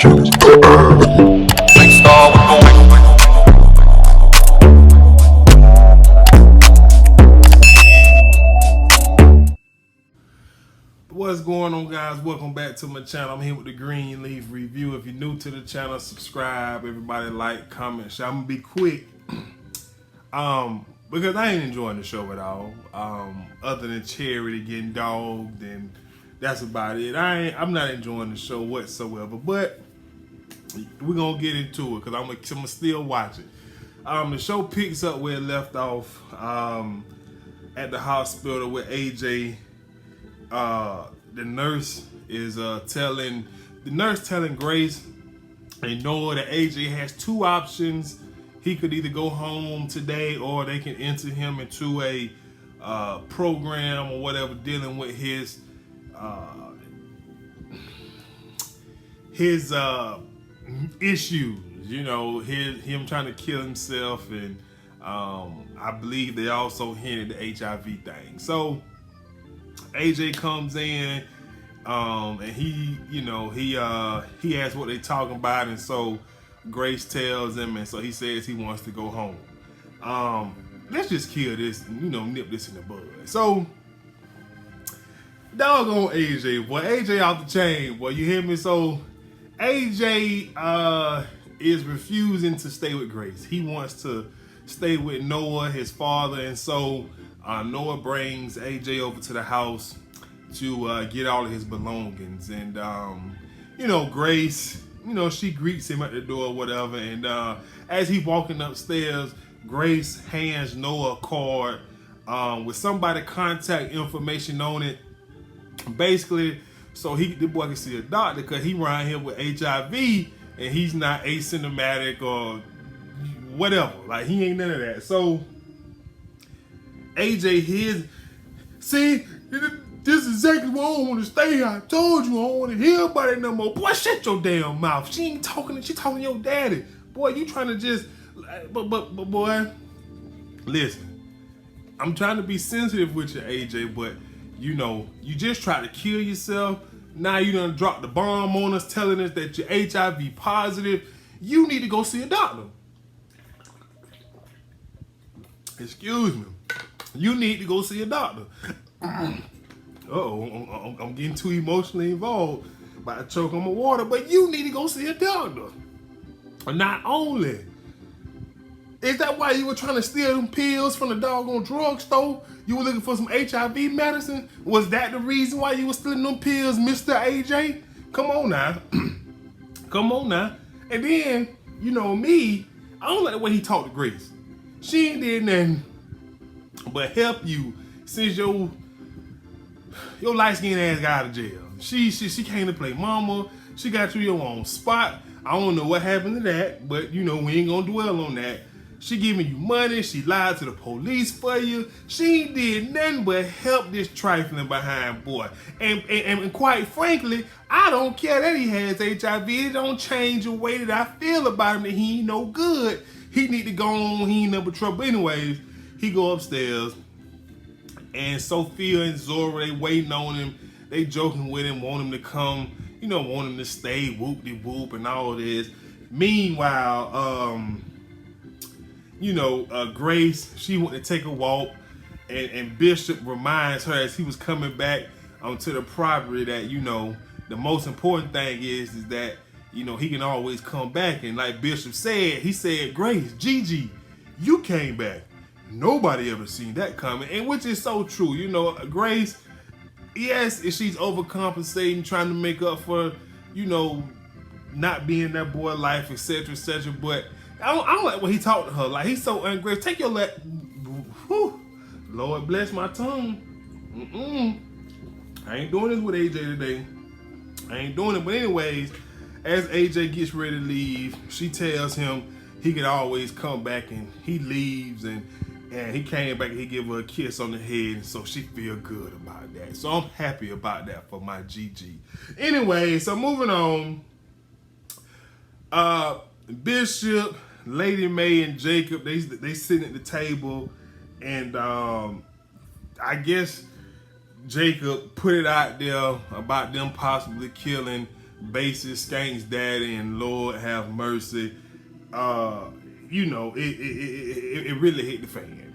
What's going on, guys? Welcome back to my channel. I'm here with the Greenleaf review. If you're new to the channel, subscribe. Everybody like, comment, share. I'm gonna be quick because I ain't enjoying the show at all. Other than Charity getting dogged, and that's about it. I'm not enjoying the show whatsoever. But we're gonna get into it because I'm gonna still watch it. The show picks up where it left off at the hospital with AJ. The nurse is telling Grace and Noah that AJ has two options. He could either go home today, or they can enter him into a program or whatever dealing with his issues. You know, him trying to kill himself, and I believe they also hinted the HIV thing. So AJ comes in, and he asks what they talking about, and so Grace tells him, and so he says he wants to go home. Let's just kill this, and, nip this in the bud. So, doggone AJ, boy, AJ off the chain, boy, you hear me? So, AJ is refusing to stay with Grace. He wants to stay with Noah, his father, and so Noah brings AJ over to the house to get all of his belongings, and Grace, she greets him at the door or whatever, and as he walking upstairs, Grace hands Noah a card with somebody contact information on it, basically so the boy can see a doctor, because he around here with HIV and he's not asymptomatic or whatever, like he ain't none of that. So AJ, see, this is exactly why I don't want to stay. I told you I don't want to hear about it no more. Boy, shut your damn mouth. She ain't talking. She talking to your daddy. Boy, you trying to just, but boy, listen. I'm trying to be sensitive with you, AJ, but you just tried to kill yourself. Now you done dropped the bomb on us, telling us that you're HIV positive. You need to go see a doctor. Excuse me. You need to go see a doctor. Uh-oh, I'm getting too emotionally involved. About to choke on my water, but you need to go see a doctor. Not only is that why you were trying to steal them pills from the doggone drugstore, you were looking for some HIV medicine? Was that the reason why you were stealing them pills, Mr. AJ? Come on now. Come on now. And then, me, I don't like the way he talked to Grace. She ain't did nothing but help you since your light-skinned ass got out of jail. She came to play mama. She got you your own spot. I don't know what happened to that, but we ain't gonna dwell on that. She giving you money. She lied to the police for you. She ain't did nothing but help this trifling behind boy. And quite frankly, I don't care that he has HIV. It don't change the way that I feel about him, that he ain't no good. He need to go on. He ain't never trouble. Anyways, he go upstairs, and Sophia and Zora, they waiting on him. They joking with him, want him to come, want him to stay, whoop-de-whoop and all this. Meanwhile, Grace, she went to take a walk, and Bishop reminds her as he was coming back to the property that, the most important thing is that, he can always come back. And like Bishop said, he said, Grace, Gigi, you came back. Nobody ever seen that coming, and which is so true. Grace, yes, she's overcompensating, trying to make up for, not being that boy life, etc., etc. But I don't like when he talked to her. Like, he's so ungrateful. Take your Lord bless my tongue. I ain't doing this with AJ today. I ain't doing it. But anyways, as AJ gets ready to leave, she tells him he could always come back, and he leaves, and he came back and he gave her a kiss on the head, and so she feel good about that. So I'm happy about that for my GG. Anyway, so moving on. Bishop, Lady Mae, and Jacob, they sitting at the table, and I guess Jacob put it out there about them possibly killing basis, Skank's daddy, and Lord have mercy. It really hit the fan.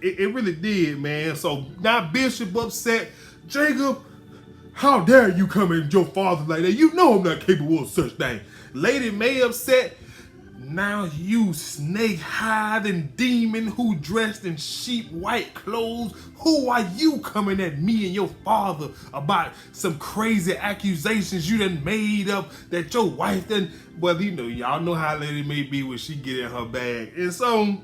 It really did, man. So now Bishop upset. Jacob, how dare you come at your father like that? You know I'm not capable of such thing. Lady May upset. Now you snake-hiding demon who dressed in sheep white clothes, who are you coming at me and your father about some crazy accusations you done made up that your wife done? Well, y'all know how Lady May be when she get in her bag. And so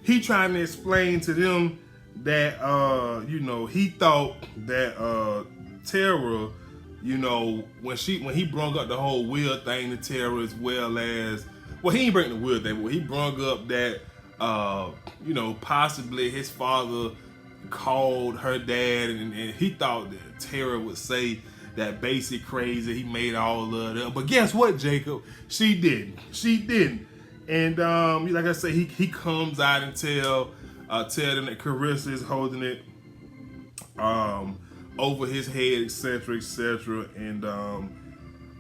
he trying to explain to them that he thought that Tara, when he brung up the whole will thing to Tara, as well as, well, he ain't bring the will thing, but he brung up that possibly his father called her dad, and he thought that Tara would say that basic crazy, he made all of that. But guess what, Jacob? She didn't. And like I say, he comes out and tell them that Carissa is holding it over his head, etc., and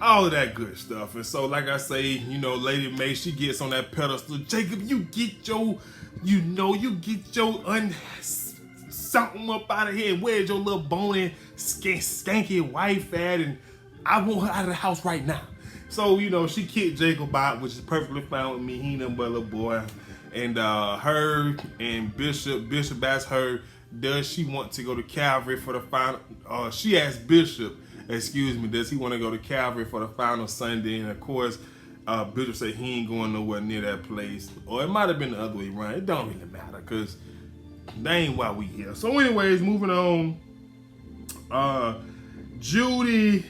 all of that good stuff. And so, like I say, Lady May, she gets on that pedestal. Jacob, you get your something up out of here. Where's your little bony, skanky wife at? And I want her out of the house right now. So, she kicked Jacob out, which is perfectly fine with me. He ain't nothing but a little boy. And her and Bishop asked her, does she want to go to Calvary for the final? She asked Bishop, does he want to go to Calvary for the final Sunday? And of course, Bishop said he ain't going nowhere near that place. Or it might have been the other way around. It don't really matter, because that ain't why we here. So anyways, moving on. Judy,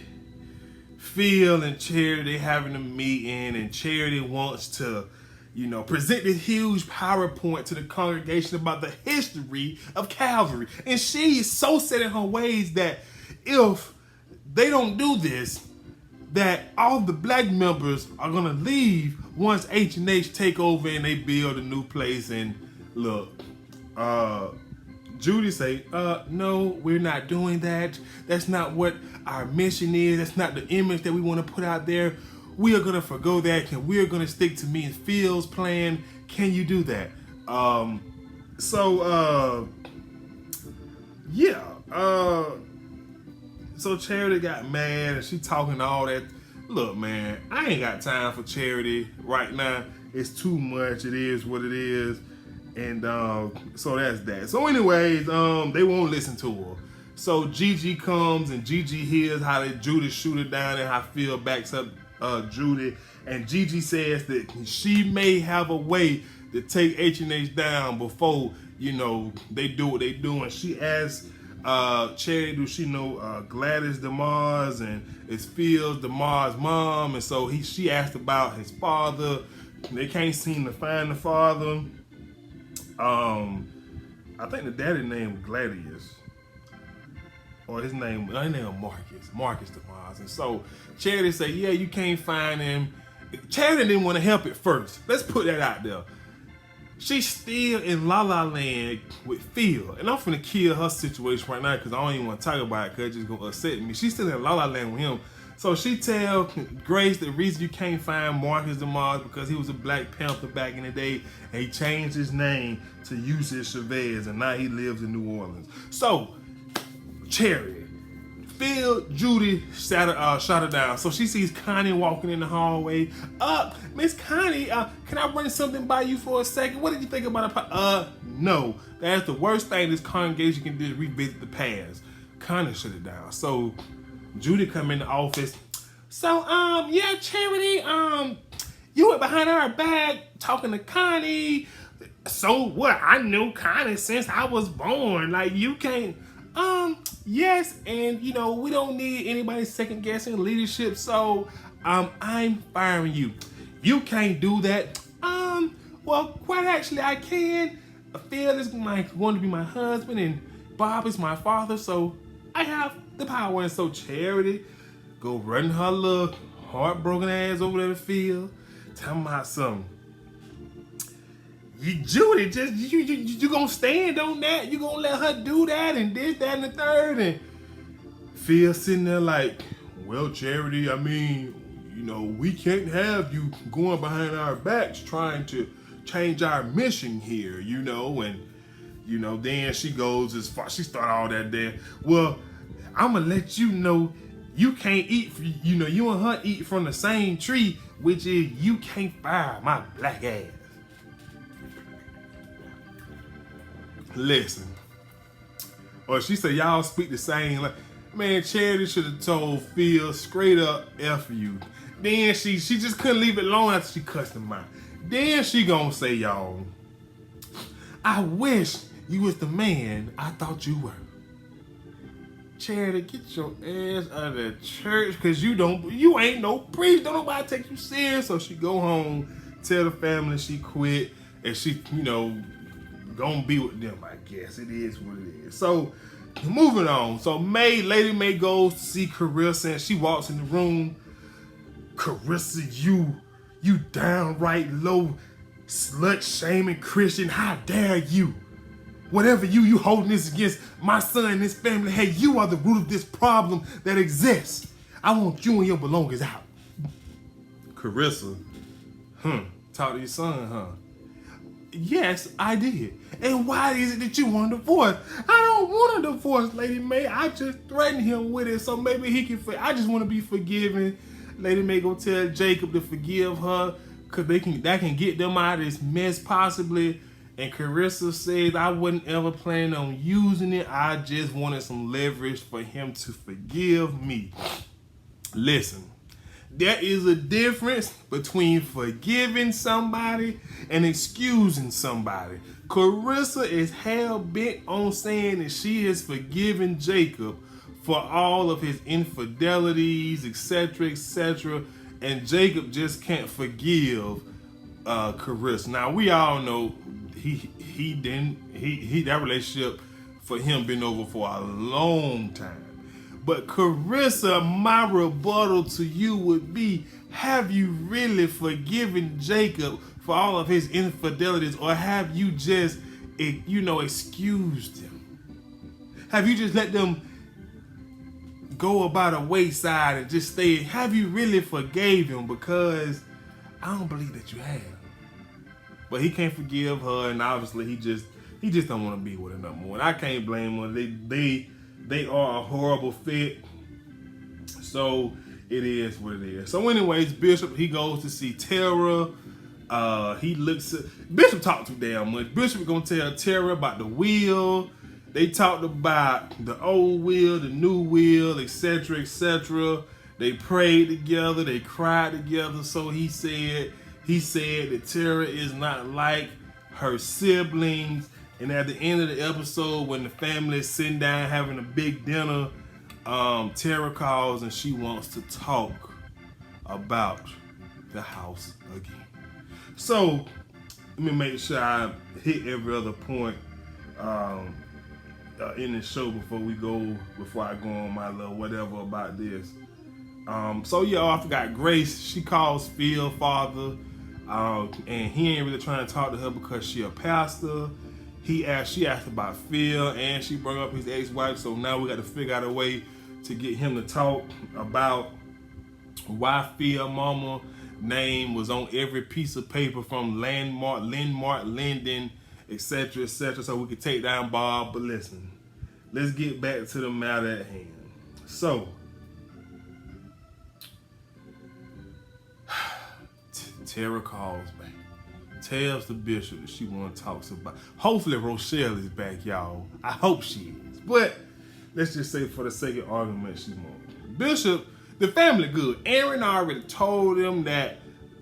Phil, and Charity having a meeting, and Charity wants to present this huge PowerPoint to the congregation about the history of Calvary. And she is so set in her ways that if they don't do this, that all the black members are going to leave once H&H take over and they build a new place. And look, Judy say, no, we're not doing that. That's not what our mission is. That's not the image that we want to put out there. We are going to forgo that, and we're going to stick to me and Phil's plan. Can you do that? So Charity got mad, and she talking all that. Look, man, I ain't got time for Charity right now. It's too much. It is what it is. And so that's that. So anyways, they won't listen to her. So Gigi comes, and Gigi hears how Judy shoot her down, and how Phil backs up Judy, and Gigi says that she may have a way to take H&H down before they do what they do. And she asks Charity, do she know Gladys DeMars, and it's Phil's DeMars' mom? And so she asked about his father. They can't seem to find the father. I think the daddy name was Gladius, or his name was Marcus DeMars. And so Charity said, yeah, you can't find him. Charity didn't want to help at first. Let's put that out there. She's still in La La Land with Phil. And I'm finna kill her situation right now, because I don't even want to talk about it, because it's just going to upset me. She's still in La La Land with him. So she tell Grace the reason you can't find Marcus DeMars because he was a Black Panther back in the day, and he changed his name to Yusuf Chavez, and now he lives in New Orleans. So Charity, Phil, Judy shot her down. So she sees Connie walking in the hallway. Miss Connie, can I run something by you for a second? What did you think about it? No. That's the worst thing this congregation can do, is revisit the past. Connie shut it down. So Judy come in the office. So, yeah, Charity, you were behind our back talking to Connie. So what? I knew Connie since I was born. Like, you can't. Yes, and we don't need anybody second guessing leadership, so I'm firing you. You can't do that. Well, quite actually I can. Phil is going to be my husband, and Bob is my father, so I have the power. And so Charity go running her little heartbroken ass over there to Phil, talking about something. Judy, just you gonna stand on that? You gonna let her do that and this, that, and the third? And Phil sitting there like, well, Charity, I mean, we can't have you going behind our backs trying to change our mission here, and then she goes as far, she started all that there. Well, I'm gonna let you know you can't eat, you and her eat from the same tree, which is you can't fire my black ass. Listen. Or she said, y'all speak the same. Like, man, Charity should have told Phil straight up F you. Then she just couldn't leave it alone after she cussed him out. Then she gonna say, y'all, I wish you was the man I thought you were. Charity, get your ass out of the church, cause you ain't no priest. Don't nobody take you serious. So she go home, tell the family she quit, and she, gonna be with them, I guess. It is what it is. So, moving on. So Lady May goes to see Carissa, and she walks in the room. Carissa, you downright low, slut-shaming Christian. How dare you? Whatever you holding this against my son and his family, hey, you are the root of this problem that exists. I want you and your belongings out. Carissa, talk to your son, huh? Yes, I did. And why is it that you want a divorce? I don't want a divorce, Lady May. I just threatened him with it, so maybe he can. I just want to be forgiven. Lady May go tell Jacob to forgive her, cause that can get them out of this mess possibly. And Carissa says, I wasn't ever planning on using it. I just wanted some leverage for him to forgive me. Listen. There is a difference between forgiving somebody and excusing somebody. Carissa is hell-bent on saying that she has forgiven Jacob for all of his infidelities, etc., etc., and Jacob just can't forgive Carissa. Now, we all know that relationship for him been over for a long time. But Carissa, my rebuttal to you would be, have you really forgiven Jacob for all of his infidelities, or have you just, excused him? Have you just let them go about a wayside and just stay? Have you really forgave him? Because I don't believe that you have. But he can't forgive her, and obviously he just don't want to be with her no more. And I can't blame her. They are a horrible fit. So it is what it is. So anyways, Bishop, he goes to see Tara. Bishop talked too damn much. Bishop gonna tell Tara about the will. They talked about the old will, the new will, etc., etc. They prayed together. They cried together. So he said that Tara is not like her siblings. And at the end of the episode, when the family is sitting down having a big dinner, Tara calls and she wants to talk about the house again. So let me make sure I hit every other point in the show before I go on my little whatever about this. I forgot Grace. She calls Phil father, and he ain't really trying to talk to her because she a pastor. She asked about Phil, and she brought up his ex-wife. So now we got to figure out a way to get him to talk about why Phil mama name was on every piece of paper from Landmark, Linden, etc., etc. So we could take down Bob. But listen, let's get back to the matter at hand. So Tara calls back. Tells the bishop that she want to talk about. Hopefully Rochelle is back, y'all. I hope she is. But let's just say for the sake of argument, she won't. Bishop, the family good. Aaron already told them that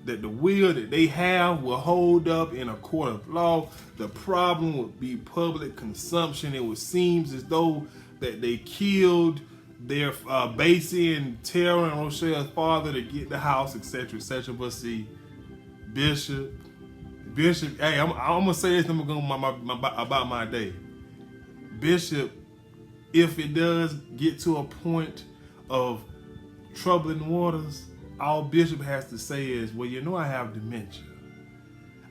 the will that they have will hold up in a court of law. The problem would be public consumption. It would seem as though that they killed their Basie and Tara and Rochelle's father to get the house, etc., etc. But see, Bishop, hey, I'm gonna say this. I'm gonna go about my day. Bishop, if it does get to a point of troubling waters, all Bishop has to say is, well, I have dementia.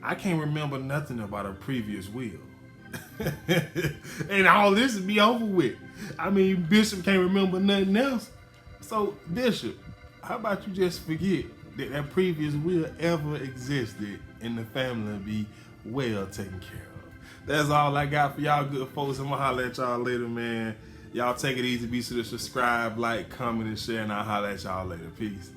I can't remember nothing about a previous will. And all this would be over with. I mean, Bishop can't remember nothing else. So, Bishop, how about you just forget that that previous will ever existed and the family will be well taken care of. That's all I got for y'all good folks. I'm gonna holler at y'all later, man. Y'all take it easy. Be sure to subscribe, like, comment, and share, and I'll holler at y'all later. Peace.